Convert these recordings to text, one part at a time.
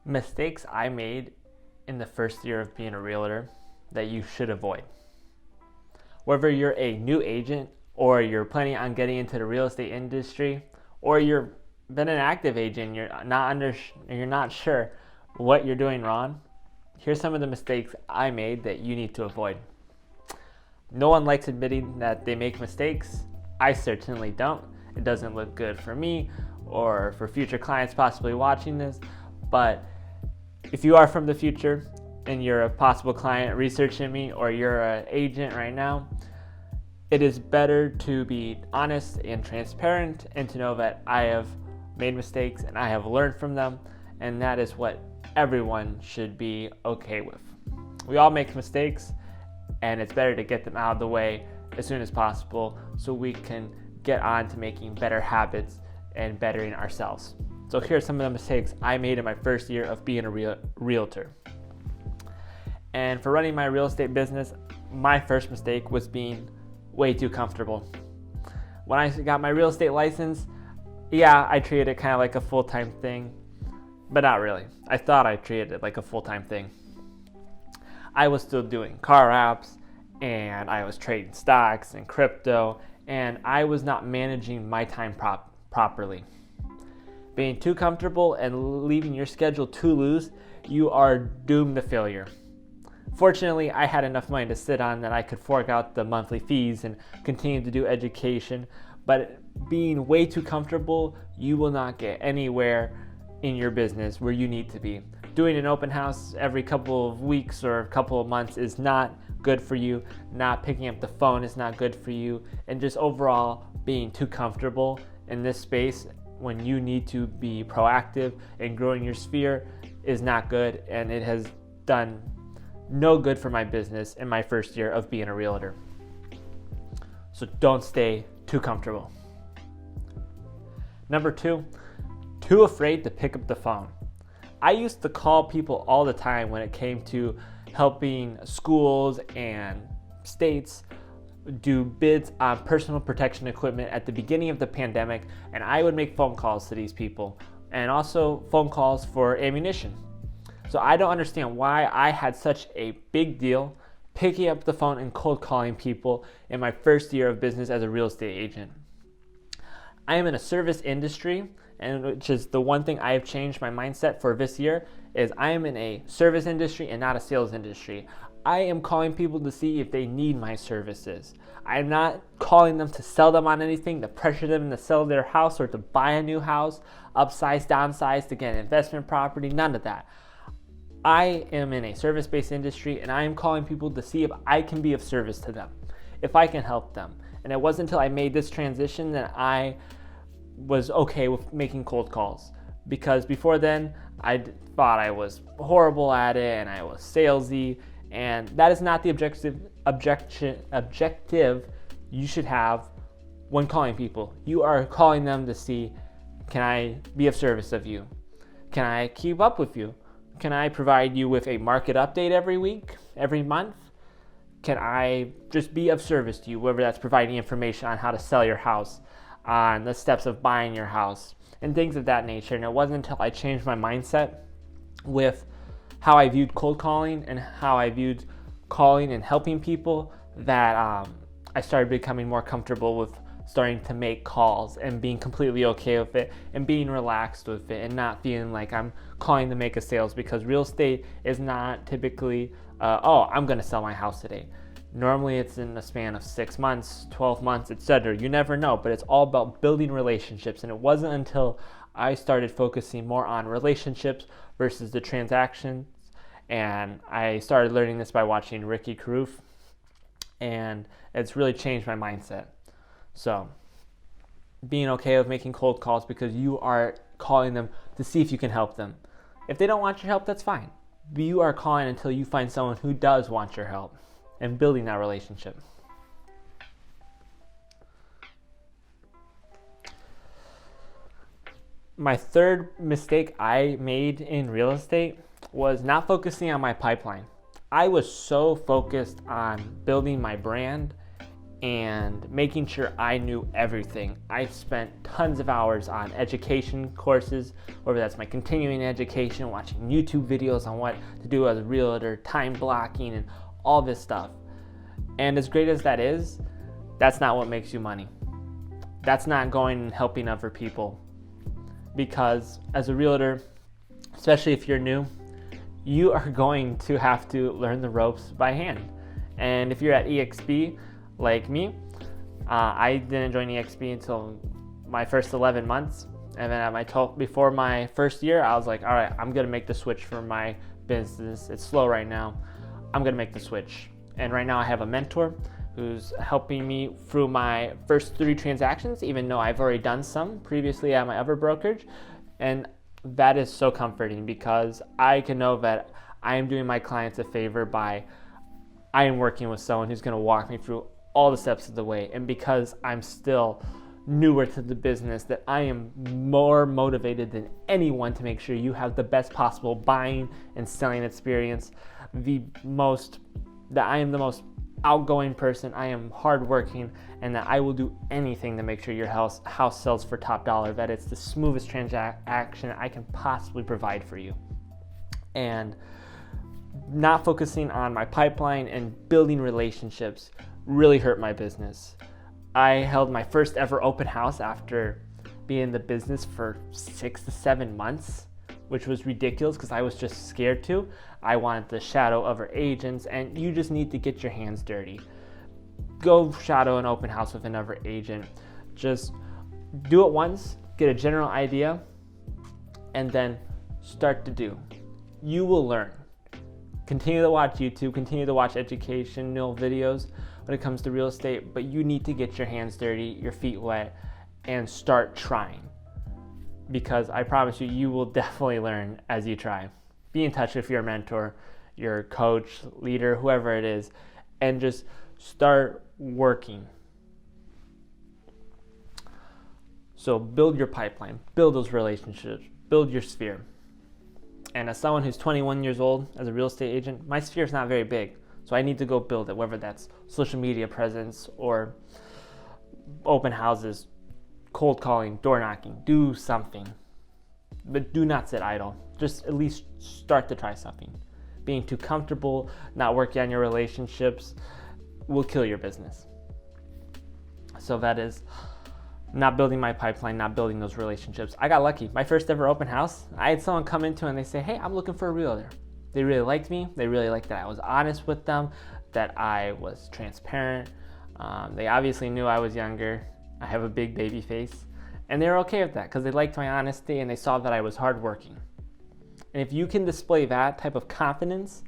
Mistakes I made in the first year of being a realtor that you should avoid. Whether you're a new agent or you're planning on getting into the real estate industry, or you've been an active agent, you're not sure what you're doing wrong, here's some of the mistakes I made that you need to avoid. No one likes admitting that they make mistakes. I certainly don't. It doesn't look good for me or for future clients possibly watching this, but if you are from the future and you're a possible client researching me, or you're an agent right now, it is better to be honest and transparent and to know that I have made mistakes and I have learned from them, and that is what everyone should be okay with. We all make mistakes, and it's better to get them out of the way as soon as possible so we can get on to making better habits and bettering ourselves. So here's some of the mistakes I made in my first year of being a realtor. And for running my real estate business, my first mistake was being way too comfortable. When I got my real estate license, I treated it kind of like a full-time thing, but not really. I thought I treated it like a full-time thing. I was still doing car apps, and I was trading stocks and crypto, and I was not managing my time properly. Being too comfortable and leaving your schedule too loose, you are doomed to failure. Fortunately, I had enough money to sit on that I could fork out the monthly fees and continue to do education, but being way too comfortable, you will not get anywhere in your business where you need to be. Doing an open house every couple of weeks or a couple of months is not good for you. Not picking up the phone is not good for you. And just overall being too comfortable in this space when you need to be proactive and growing your sphere is not good, and it has done no good for my business in my first year of being a realtor. So don't stay too comfortable. Number 2, too afraid to pick up the phone. I used to call people all the time when it came to helping schools and states do bids on personal protection equipment at the beginning of the pandemic, and I would make phone calls to these people and also phone calls for ammunition. So I don't understand why I had such a big deal picking up the phone and cold calling people in my first year of business as a real estate agent. I am in a service industry, and which is the one thing I have changed my mindset for this year, is I am in a service industry and not a sales industry. I am calling people to see if they need my services. I'm not calling them to sell them on anything, to pressure them to sell their house or to buy a new house, upsize, downsize, to get an investment property, none of that. I am in a service-based industry, and I am calling people to see if I can be of service to them, if I can help them. And it wasn't until I made this transition that I was okay with making cold calls, because before then I thought I was horrible at it and I was salesy, and that is not the objective you should have when calling people. You are calling them to see, can I be of service of you? Can I keep up with you? Can I provide you with a market update every week, every month? Can I just be of service to you, whether that's providing information on how to sell your house, on the steps of buying your house, and things of that nature. And it wasn't until I changed my mindset with how I viewed cold calling and how I viewed calling and helping people that I started becoming more comfortable with starting to make calls and being completely okay with it and being relaxed with it and not feeling like I'm calling to make a sales, because real estate is not typically, I'm going to sell my house today. Normally it's in a span of 6 months, 12 months, etc. You never know, but it's all about building relationships. And it wasn't until I started focusing more on relationships versus the transactions, and I started learning this by watching Ricky Carruth, and it's really changed my mindset. So being okay with making cold calls because you are calling them to see if you can help them. If they don't want your help, that's fine. But you are calling until you find someone who does want your help, and building that relationship. My third mistake I made in real estate was not focusing on my pipeline. I was so focused on building my brand and making sure I knew everything. I spent tons of hours on education courses, whether that's my continuing education, watching YouTube videos on what to do as a realtor, time blocking, and all this stuff. And as great as that is, that's not what makes you money. That's not going and helping other people. Because as a realtor, especially if you're new, you are going to have to learn the ropes by hand. And if you're at EXP, like me, I didn't join EXP until my first 11 months. And then before my first year, I was like, all right, I'm going to make the switch for my business. It's slow right now. I'm going to make the switch. And right now I have a mentor who's helping me through my first 3 transactions, even though I've already done some previously at my other brokerage. And that is so comforting because I can know that I am doing my clients a favor by I am working with someone who's going to walk me through all the steps of the way. And because I'm still newer to the business, that I am more motivated than anyone to make sure you have the best possible buying and selling experience. That I am the most outgoing person, I am hardworking, and that I will do anything to make sure your house sells for top dollar, that it's the smoothest transaction I can possibly provide for you. And not focusing on my pipeline and building relationships really hurt my business. I held my first ever open house after being in the business for 6 to 7 months, which was ridiculous because I was just scared to. I wanted to shadow other agents, and you just need to get your hands dirty. Go shadow an open house with another agent. Just do it once, get a general idea, and then start to do. You will learn. Continue to watch YouTube, continue to watch educational videos when it comes to real estate, but you need to get your hands dirty, your feet wet, and start trying. Because I promise you, you will definitely learn as you try. Be in touch with your mentor, your coach, leader, whoever it is, and just start working. So build your pipeline, build those relationships, build your sphere. And as someone who's 21 years old as a real estate agent, my sphere is not very big. So I need to go build it, whether that's social media presence or open houses, cold calling, door knocking, do something. But do not sit idle. Just at least start to try something. Being too comfortable, not working on your relationships will kill your business. So that is not building my pipeline, not building those relationships. I got lucky. My first ever open house, I had someone come into it and they say, hey, I'm looking for a realtor. They really liked me. They really liked that I was honest with them, that I was transparent. They obviously knew I was younger. I have a big baby face. And they were okay with that because they liked my honesty and they saw that I was hardworking. And if you can display that type of confidence,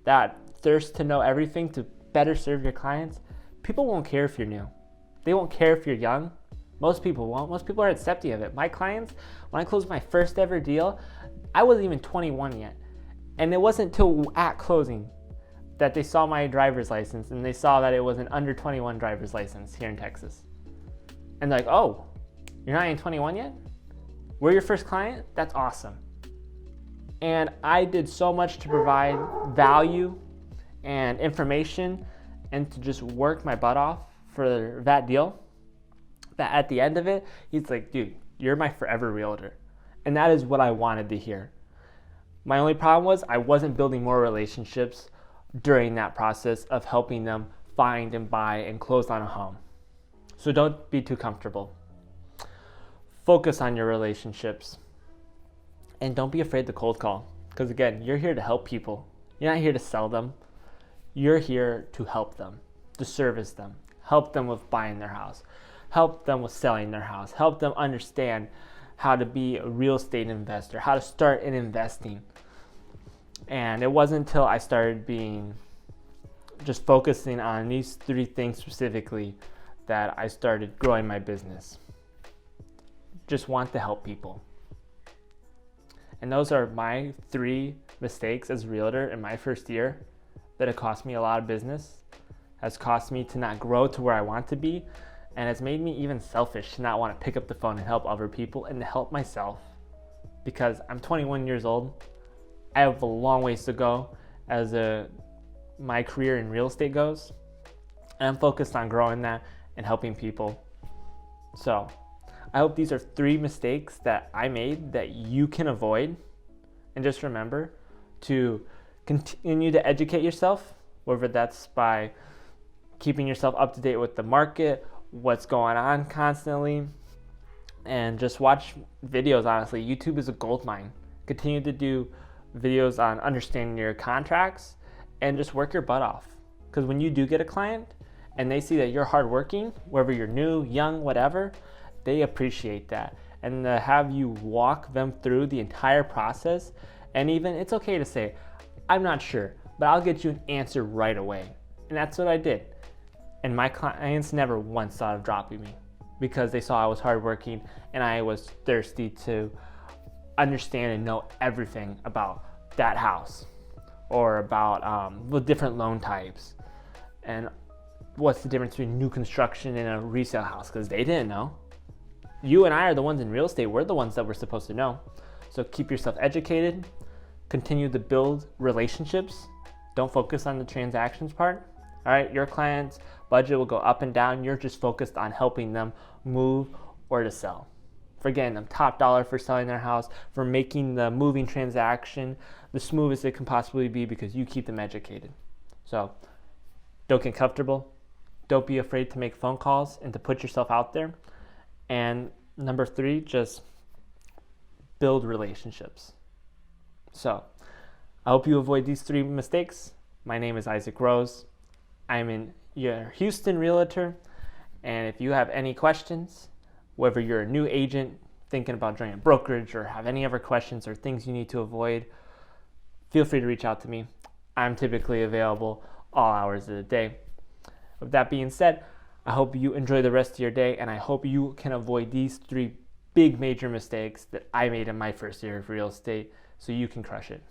that thirst to know everything to better serve your clients, people won't care if you're new. They won't care if you're young. Most people won't. Most people are accepting of it. My clients, when I closed my first ever deal, I wasn't even 21 yet. And it wasn't until at closing that they saw my driver's license and they saw that it was an under 21 driver's license here in Texas. And they're like, oh, you're not even 21 yet? We're your first client? That's awesome. And I did so much to provide value and information and to just work my butt off for that deal, that at the end of it, he's like, dude, you're my forever realtor. And that is what I wanted to hear. My only problem was I wasn't building more relationships during that process of helping them find and buy and close on a home. So don't be too comfortable. Focus on your relationships. And don't be afraid to cold call. Because again, you're here to help people. You're not here to sell them. You're here to help them, to service them, help them with buying their house, help them with selling their house, help them understand how to be a real estate investor, how to start in investing. And it wasn't until I started just focusing on these 3 things specifically that I started growing my business. Just want to help people. And those are my 3 mistakes as a realtor in my first year that have cost me a lot of business, has cost me to not grow to where I want to be, and it's made me even selfish to not want to pick up the phone and help other people and to help myself. Because I'm 21 years old. I have a long ways to go as my career in real estate goes. And I'm focused on growing that and helping people. So I hope these are 3 mistakes that I made that you can avoid. And just remember to continue to educate yourself, whether that's by keeping yourself up to date with the market, what's going on constantly, and just watch videos. Honestly, YouTube is a gold mine. Continue to do videos on understanding your contracts and just work your butt off. Because when you do get a client and they see that you're hardworking, whether you're new, young, whatever, they appreciate that. And to have you walk them through the entire process, and even it's okay to say, I'm not sure, but I'll get you an answer right away. And that's what I did. And my clients never once thought of dropping me because they saw I was hardworking and I was thirsty to understand and know everything about that house, or about the different loan types and what's the difference between new construction and a resale house, because they didn't know. You and I are the ones in real estate. We're the ones that we're supposed to know. So keep yourself educated, continue to build relationships. Don't focus on the transactions part. All right, your client's budget will go up and down. You're just focused on helping them move or to sell. For getting them top dollar for selling their house, for making the moving transaction the smoothest it can possibly be, because you keep them educated. So don't get comfortable. Don't be afraid to make phone calls and to put yourself out there. And number 3, just build relationships. So I hope you avoid these 3 mistakes. My name is Isaac Rose. I'm your Houston realtor. And if you have any questions, whether you're a new agent thinking about joining a brokerage or have any other questions or things you need to avoid, feel free to reach out to me. I'm typically available all hours of the day. With that being said, I hope you enjoy the rest of your day, and I hope you can avoid these 3 big major mistakes that I made in my first year of real estate so you can crush it.